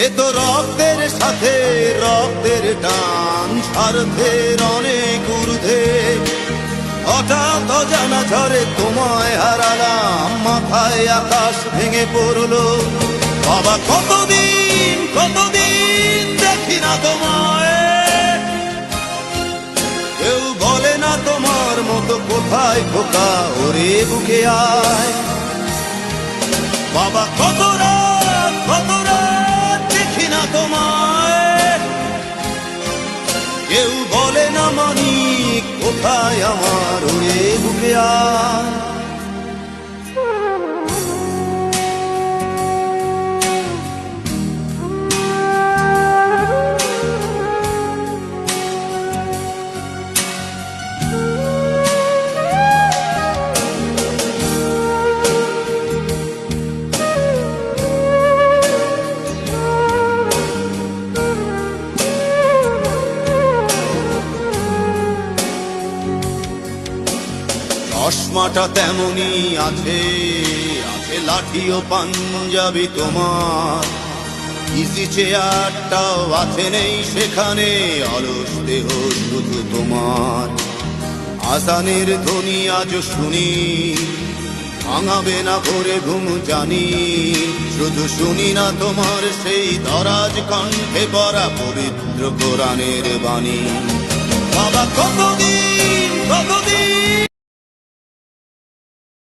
এ তো রক্তের সাথে রক্তের টান, স্বার্থের অনেক ঊর্ধ্বে। হঠাৎ অজানা ঝড়ে তোমায় হারালাম, মাথায় আকাশ ভেঙে পড়লো। বাবা কতদিন কতদিন দেখি না তোমায়, কেউ বলে না তোমার মতো কোথায় খোকা, ওরে বুকে আয়। বাবা কত রাত দেখি না তোমায়, কেউ বলে না মানিক কোথায় আমার, ওরে বুকে আয়। চশমাটা তেমনি আছে, আছে লাঠি ও পাঞ্জাবি তোমার। ইজি চেয়ারটাও আছে নেই সেখানে, অলস দেহ শুধু তোমার। আজানের ধ্বনি আজ শুনি, ভাঙাবে না ভোরে ঘুম জানি। শুধু শুনি না তোমার সেই দরাজ কণ্ঠে পড়া পবিত্র কোরআনের বাণী। বাবা কতদিন কতদিন